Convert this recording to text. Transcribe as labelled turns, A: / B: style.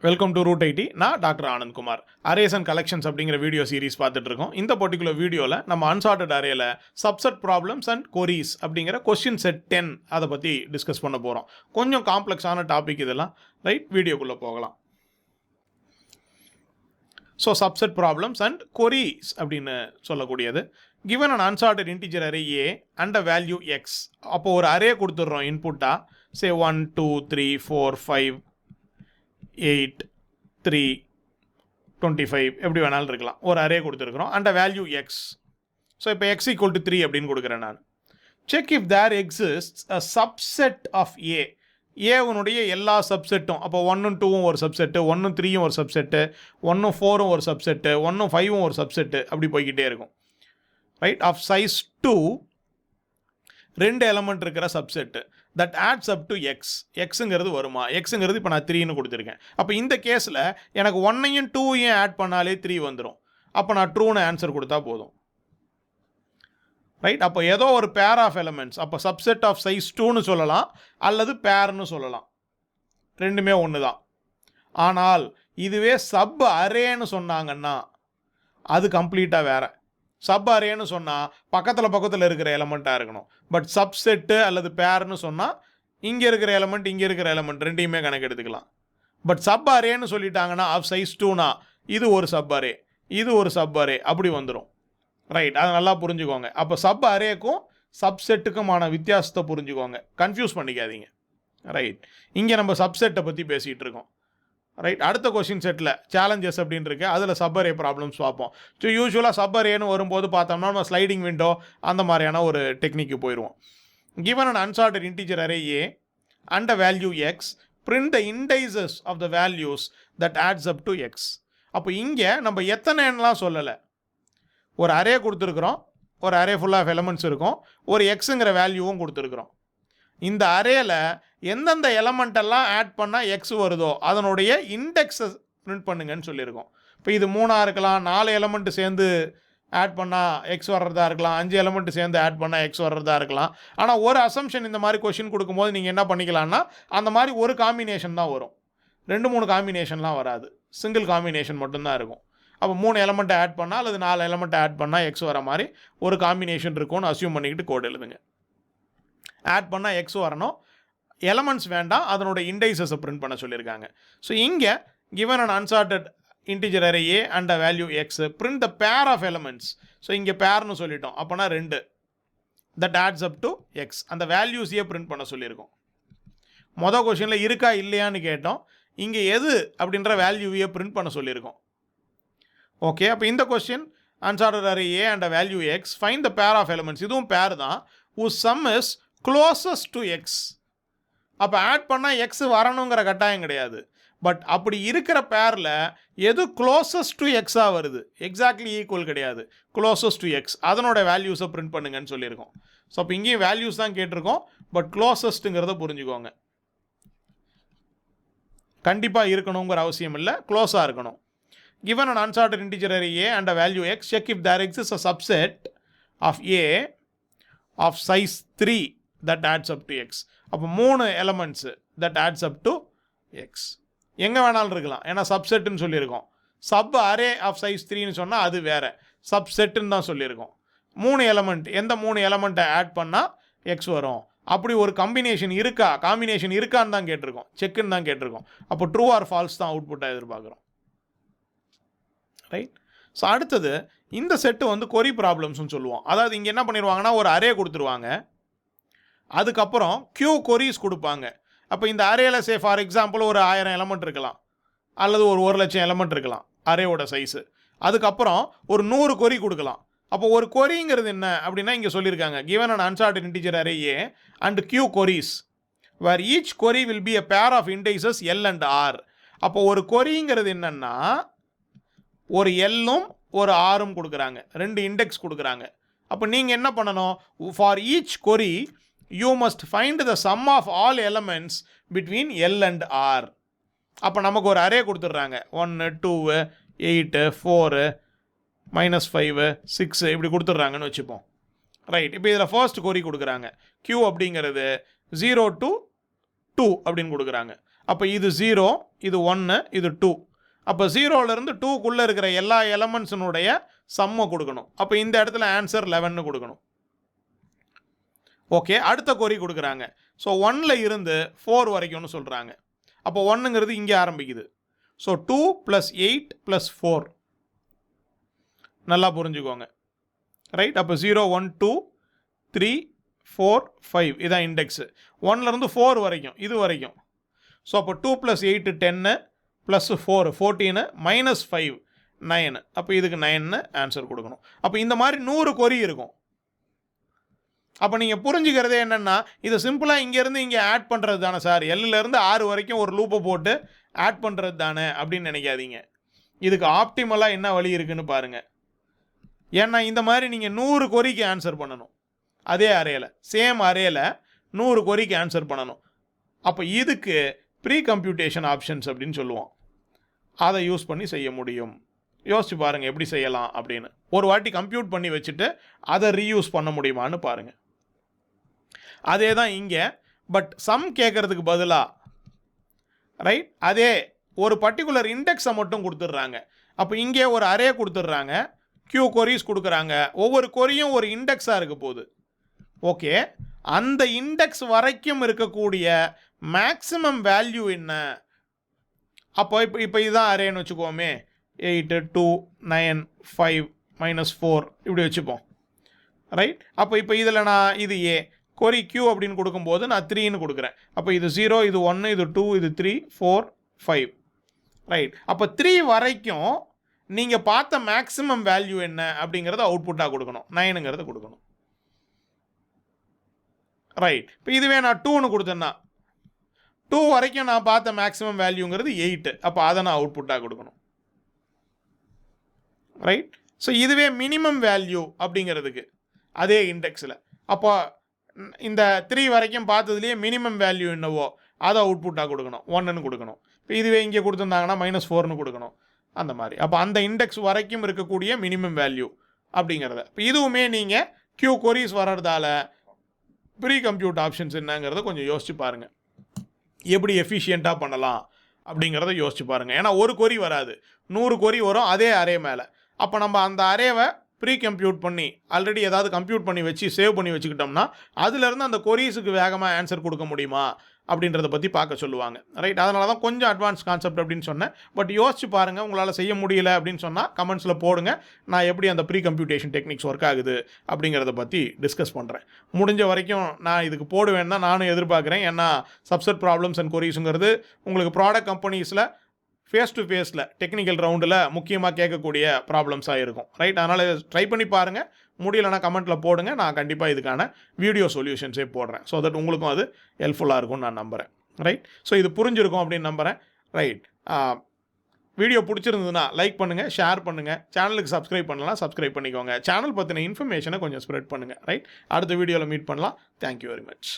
A: Welcome to root IT. நான் doctor Anandkumar. Arrays and collections அப்படிங்கிற video series பார்த்துட்டு இருக்கோம். இந்த பர்டிகுலர் வீடியோவில் நம்ம அன்சார்ட்டட் அரேல சப்செட் ப்ராப்ளம்ஸ் அண்ட் கொரீஸ் அப்படிங்கிற கொஸ்டின் செட் 10 அதை பற்றி டிஸ்கஸ் பண்ண போகிறோம். கொஞ்சம் காம்ப்ளெக்ஸான டாபிக் இதெல்லாம். ரைட், வீடியோக்குள்ளே போகலாம். So subset problems and queries அப்படின்னு சொல்லக்கூடியது. Given an unsorted integer array A and a value X. அப்போ ஒரு அரே கொடுத்துட்றோம் இன்புட்டாக. சே 1 2 3 4 5 8 3 25 எப்படி வேணாலும் இருக்கலாம். ஒரு அரே கொடுத்துருக்குறோம் அண்ட் வேல்யூ எக்ஸ். ஸோ இப்போ எக்ஸ் ஈக்குவல் டு 3 அப்படின்னு கொடுக்குறேன் நான். Check if there exist a subset of A. ஏவனுடைய எல்லா சப்செட்டும், அப்போ 1 2 ஒரு சப்செட்டு, 1 3 ஒரு சப்செட்டு, 1 4 ஒரு சப்செட்டு, 1 5 ஒரு சப்செட்டு, அப்படி போய்கிட்டே இருக்கும். ரைட், ஆஃப் சைஸ் 2 2 எலமெண்ட் இருக்கிற subset that adds up to x. எக்ஸுங்கிறது வருமா? எக்ஸுங்கிறது இப்போ நான் 3ன்னு கொடுத்துருக்கேன். அப்போ இந்த கேஸில் எனக்கு 1ஐயும் 2ஐயும் ஆட் பண்ணாலே 3 வந்துடும். அப்போ நான் ட்ரூன்னு ஆன்சர் கொடுத்தா போதும். ரைட், அப்போ ஏதோ ஒரு பேர் ஆஃப் எலமெண்ட்ஸ், அப்போ சப்செட் ஆஃப் சைஸ் 2ன்னு சொல்லலாம் அல்லது பேர்னு சொல்லலாம். ரெண்டுமே ஒன்று தான். ஆனால் இதுவே சப் அரேன்னு சொன்னாங்கன்னா அது கம்ப்ளீட்டாக வேறு. சப் அரேன்னு சொன்னால் பக்கத்தில் இருக்கிற எலமெண்ட்டாக இருக்கணும். பட் சப்செட்டு அல்லது பேர்னு சொன்னால் இங்கே இருக்கிற எலமெண்ட் ரெண்டையுமே கணக்கு எடுத்துக்கலாம். பட் சப் அரேன்னு சொல்லிட்டாங்கன்னா ஆஃப் சைஸ் 2னா இது ஒரு சப் அரே, இது ஒரு சப் அரே, அப்படி வந்துடும். ரைட், அதை நல்லா புரிஞ்சுக்கோங்க. அப்போ சப் அரேக்கும் சப்செட்டுக்குமான வித்தியாசத்தை புரிஞ்சுக்கோங்க, கன்ஃபியூஸ் பண்ணிக்காதீங்க. ரைட், இங்கே நம்ம சப்செட்டை பற்றி பேசிகிட்டு இருக்கோம். ரைட், அடுத்த கொஸ்டின் செட்டில் சேலஞ்சஸ் அப்படின்னு இருக்கு, அதில் சப்பரே ப்ராப்ளம்ஸ் பார்ப்போம். ஸோ யூஸ்வலாக சப்பரேன்னு வரும்போது பார்த்தோம்னா நம்ம ஸ்லைடிங் விண்டோ அந்த மாதிரியான ஒரு டெக்னிக்கு போயிடுவோம். Given an unsorted integer array A and a value X, print the indices of the values that adds up to x. அப்போ இங்கே நம்ம எத்தனைலாம் சொல்லலை. ஒரு அரே கொடுத்துருக்குறோம், ஒரு அரே ஃபுல்லாக ஆஃப் எலமெண்ட்ஸ் இருக்கும், ஒரு எக்ஸுங்கிற வேல்யூவும் கொடுத்துருக்குறோம். இந்த அரேல எந்தெந்த எலமெண்ட்டெல்லாம் ஆட் பண்ணால் எக்ஸ் வருதோ அதனுடைய இண்டெக்ஸை பிரிண்ட் பண்ணுங்கன்னு சொல்லியிருக்கோம். இப்போ இது 3ஆக இருக்கலாம், 4 எலமெண்ட்டு சேர்ந்து ஆட் பண்ணால் எக்ஸ் வர்றதா இருக்கலாம், 5 எலமெண்ட்டு சேர்ந்து ஆட் பண்ணால் எக்ஸ் வர்றதா இருக்கலாம். ஆனால் ஒரு அசம்ஷன் இந்த மாதிரி கொஷின் கொடுக்கும்போது நீங்கள் என்ன பண்ணிக்கலாம்னா அந்த மாதிரி ஒரு காம்பினேஷன் தான் வரும். 2-3 காம்பினேஷன்லாம் வராது, சிங்கிள் காம்பினேஷன் மட்டும்தான் இருக்கும். அப்போ 3 எலமெண்ட்டை ஆட் பண்ணால் அல்லது 4 எலமெண்ட்டை ஆட் பண்ணால் எக்ஸ் வர மாதிரி ஒரு காம்பினேஷன் இருக்கும்னு அசியூம் பண்ணிக்கிட்டு கோட் எழுதுங்க. ஆட் பண்ணால் எக்ஸ் வரணும், எலமெண்ட்ஸ் வேண்டாம், அதனோட இண்டைசஸை பிரிண்ட் பண்ண சொல்லியிருக்காங்க. ஸோ இங்கே given an unsorted integer array A and a value X, print the pair of elements. So இங்கே பேர்னு சொல்லிட்டோம், அப்போனா 2 that adds up to X. அந்த வேல்யூஸையே பிரிண்ட் பண்ண சொல்லியிருக்கோம். மொதல் கொஷனில் இருக்கா இல்லையான்னு கேட்டோம், இங்கே எது அப்படின்ற வேல்யூவையே பிரிண்ட் பண்ண சொல்லியிருக்கோம். ஓகே, அப்போ இந்த question unsorted array A and a value X, find the pair of elements. இதுவும் பேர் தான். whose sum is closest to x. அப்போ ஆட் பண்ணால் எக்ஸ் வரணுங்கிற கட்டாயம் கிடையாது. பட் அப்படி இருக்கிற பேரில் எது க்ளோசஸ்ட் டு எக்ஸாக வருது, எக்ஸாக்ட்லி ஈக்குவல் கிடையாது, க்ளோசஸ்ட் டு எக்ஸ், அதனோட வேல்யூஸை பிரிண்ட் பண்ணுங்கன்னு சொல்லியிருக்கோம். ஸோ அப்போ இங்கேயும் வேல்யூஸ் தான் கேட்டிருக்கோம், பட் க்ளோசஸ்ட்டுங்கிறத புரிஞ்சுக்கோங்க. கண்டிப்பாக இருக்கணுங்கிற அவசியம் இல்லை, க்ளோஸாக இருக்கணும். Given an unsorted integer array A and a value X, check if there exist a subset of A of size 3 that adds up to x. அப்போ 3 elements that adds up to x. எங்கே வேணாலும் இருக்கலாம், ஏன்னா சப்செட்டுன்னு சொல்லியிருக்கோம். Sub array of size 3ன்னு சொன்னால் அது வேறு, சப்செட்டுன்னு தான் சொல்லியிருக்கோம். 3 எலமெண்ட், எந்த 3 எலமெண்ட்டை ஆட் பண்ணால் எக்ஸ் வரும், அப்படி ஒரு காம்பினேஷன் இருக்கான்னு தான் கேட்டிருக்கோம், செக்குன்னு தான் கேட்டிருக்கோம். அப்போ ட்ரூ ஆர் ஃபால்ஸ் தான் அவுட்புட்டாக எதிர்பார்க்குறோம். ரைட், ஸோ அடுத்தது இந்த செட்டு வந்து கொரி ப்ராப்ளம்ஸ்னு சொல்லுவோம். அதாவது இங்கே என்ன பண்ணிடுவாங்கன்னா ஒரு அரே கொடுத்துருவாங்க, அதுக்கப்புறம் கியூ கொரிஸ் கொடுப்பாங்க. அப்போ இந்த அரேல சே ஃபார் எக்ஸாம்பிள் ஒரு 1000 எலமெண்ட் இருக்கலாம், அல்லது ஒரு 1,00,000 எலமெண்ட் இருக்கலாம் அரேவோட சைஸு. அதுக்கப்புறம் ஒரு 100 கொரி கொடுக்கலாம். அப்போ ஒரு கொரிங்கிறது என்ன அப்படின்னா இங்கே சொல்லியிருக்காங்க, given an unsorted integer array A and Q queries where each query will be a pair of indices L and R. அப்போ ஒரு கொரிங்கிறது என்னன்னா ஒரு எல்லும் ஒரு ஆரும் கொடுக்குறாங்க, 2 இண்டெக்ஸ் கொடுக்குறாங்க. அப்போ நீங்கள் என்ன பண்ணணும், for each query you must find the sum of all elements between L and R. அப்போ நமக்கு ஒரு அரே கொடுத்துட்றாங்க, 1 2 8 4 -5 6 இப்படி கொடுத்துட்றாங்கன்னு வச்சுப்போம். ரைட், இப்போ இதில் ஃபர்ஸ்ட் கொரி கொடுக்குறாங்க, Q அப்படிங்கிறது 0 to 2 அப்படின்னு கொடுக்குறாங்க. அப்போ இது 0, இது 1, இது 2. அப்போ 0லேருந்து 2க்குள்ளே இருக்கிற எல்லா எலமெண்ட்ஸினுடைய சம்மை கொடுக்கணும். அப்போ இந்த இடத்துல ஆன்சர் 11 கொடுக்கணும். ஓகே, அடுத்த கொரி கொடுக்குறாங்க. ஸோ 1ல் இருந்து 4 வரைக்கும்னு சொல்கிறாங்க. அப்போ 1ங்கிறது இங்கே ஆரம்பிக்குது. ஸோ 2 + 8 + 4. நல்லா புரிஞ்சுக்கோங்க. ரைட், அப்போ 0, 1, 2, 3, 4, 5 இதான் இண்டெக்ஸு. 1லேருந்து 4 வரைக்கும், இது வரைக்கும். ஸோ அப்போ 2 + 8 10 + 4 14 -5 9. அப்போ இதுக்கு 9ன்னு ஆன்சர் கொடுக்கணும். அப்போ இந்த மாதிரி 100 கொரி இருக்கும். அப்போ நீங்கள் புரிஞ்சுக்கிறதே என்னென்னா, இது சிம்பிளாக இங்கேருந்து இங்கே ஆட் பண்ணுறது தானே சார், Lலேருந்து 6 வரைக்கும் ஒரு லூப்பை போட்டு ஆட் பண்ணுறது தானே அப்படின்னு நினைக்காதீங்க. இதுக்கு ஆப்டிமலாக என்ன வழி இருக்குன்னு பாருங்கள். ஏன்னா இந்த மாதிரி நீங்கள் 100 கொரிக்கு ஆன்சர் பண்ணணும். அதே அரேயில், சேம் அரேயில் 100 கொரிக்கு ஆன்சர் பண்ணணும். அப்போ இதுக்கு ப்ரீ கம்ப்யூட்டேஷன் ஆப்ஷன்ஸ் அப்படின்னு சொல்லுவோம். அதை யூஸ் பண்ணி செய்ய முடியும். யோசிச்சு பாருங்கள் எப்படி செய்யலாம் அப்படின்னு. ஒரு வாட்டி கம்ப்யூட் பண்ணி வச்சுட்டு அதை ரீயூஸ் பண்ண முடியுமான்னு பாருங்கள். அதே தான் இங்கே. பட் சம் கேட்குறதுக்கு பதிலாக ரைட் அதே ஒரு பர்டிகுலர் இண்டெக்ஸை மட்டும் கொடுத்துட்றாங்க. அப்போ இங்கே ஒரு அரே கொடுத்துட்றாங்க, Q கொரிஸ் கொடுக்குறாங்க. ஒவ்வொரு கொரியும் ஒரு இண்டெக்ஸாக இருக்க போகுது. ஓகே, அந்த இண்டெக்ஸ் வரைக்கும் இருக்கக்கூடிய மேக்ஸிமம் வேல்யூ என்ன? அப்போ இப்போ இதுதான் அரேன்னு வச்சுக்கோமே, 8, 2, 9, 5, -4 இப்படி வச்சுப்போம். ரைட், அப்போ இப்போ இதில் நான் இது ஏ கொரி Q அப்படின்னு கொடுக்கும்போது நான் 3ன்னு கொடுக்குறேன். அப்போ இது 0, இது 1, இது 2, இது 3, 4, 5. ரைட், அப்போ 3 வரைக்கும் நீங்கள் பார்த்த மேக்ஸிமம் வேல்யூ என்ன அப்படிங்கிறத அவுட்புட்டாக கொடுக்கணும். 9ங்கிறத கொடுக்கணும். ரைட், இப்போ இதுவே நான் 2ன்னு கொடுத்தேன்னா 2 வரைக்கும் நான் பார்த்த மேக்ஸிமம் வேல்யூங்கிறது 8. அப்போ அதை நான் அவுட்புட்டாக கொடுக்கணும். ரைட், ஸோ இதுவே மினிமம் வேல்யூ அப்படிங்கிறதுக்கு அதே இண்டெக்ஸில் அப்போ இந்த 3 வரைக்கும் பார்த்ததுலேயே மினிமம் வேல்யூ என்னவோ அதை அவுட்புட்டாக கொடுக்கணும், 1ன்னு கொடுக்கணும். இப்போ இதுவே இங்கே கொடுத்துருந்தாங்கன்னா -4ன்னு கொடுக்கணும். அந்த மாதிரி அப்போ அந்த இண்டெக்ஸ் வரைக்கும் இருக்கக்கூடிய மினிமம் வேல்யூ அப்படிங்கிறத. இப்போ இதுவுமே நீங்கள் Q கொரிஸ் வர்றதால ப்ரீ கம்ப்யூட் ஆப்ஷன்ஸ் என்னங்கிறத கொஞ்சம் யோசிச்சு பாருங்கள். எப்படி எஃபிஷியண்ட்டாக பண்ணலாம் அப்படிங்கிறத யோசிச்சு பாருங்கள். ஏன்னா ஒரு கொரி வராது, 100 கொரி வரும் அதே அரே மேலே. அப்போ நம்ம அந்த அரேவை ப்ரீ கம்ப்யூட் பண்ணி ஆல்ரெடி ஏதாவது கம்ப்யூட் பண்ணி வச்சு சேவ் பண்ணி வச்சுக்கிட்டோம்னா அதுலேருந்து அந்த கொரீஸுக்கு வேகமாக ஆன்சர் கொடுக்க முடியுமா அப்படின்றத பற்றி பார்க்க சொல்லுவாங்க. ரைட், அதனால தான் கொஞ்சம் அட்வான்ஸ் கான்செப்ட் அப்படின்னு சொன்னேன். பட் யோசிச்சு பாருங்கள், உங்களால் செய்ய முடியல அப்படின்னு சொன்னால் கமெண்ட்ஸில் போடுங்க. நான் எப்படி அந்த ப்ரீ கம்ப்யூட்டேஷன் டெக்னிக்ஸ் ஒர்க் ஆகுது அப்படிங்கிறத பற்றி டிஸ்கஸ் பண்ணுறேன். முடிஞ்ச வரைக்கும் நான் இதுக்கு போடுவேன்னு தான் நானும் எதிர்பார்க்குறேன். ஏன்னா சப்செட் ப்ராப்ளம்ஸ் அண்ட் கொரீஸுங்கிறது உங்களுக்கு ப்ராடக்ட் கம்பெனிஸில் ஃபேஸ் டு ஃபேஸில் டெக்னிக்கல் ரவுண்டில் முக்கியமாக கேட்கக்கூடிய ப்ராப்ளம்ஸாக இருக்கும். ரைட், அதனால் ட்ரை பண்ணி பாருங்கள். முடியலைன்னா கமெண்ட்டில் போடுங்க. நான் கண்டிப்பாக இதுக்கான வீடியோ சொல்யூஷன்ஸே போடுறேன். ஸோ தட் உங்களுக்கும் அது ஹெல்ப்ஃபுல்லாக இருக்கும்னு நான் நம்புகிறேன். ரைட், ஸோ இது புரிஞ்சிருக்கும் அப்படின்னு நம்புகிறேன். ரைட், வீடியோ பிடிச்சிருந்ததுன்னா லைக் பண்ணுங்கள், ஷேர் பண்ணுங்கள். சேனலுக்கு சப்ஸ்கிரைப் பண்ணலாம், சப்ஸ்கிரைப் பண்ணிக்கோங்க. சேனல் பற்றின இன்ஃபர்மேஷனை கொஞ்சம் ஸ்ப்ரெட் பண்ணுங்கள். ரைட், அடுத்த வீடியோவில் மீட் பண்ணலாம். Thank you very much.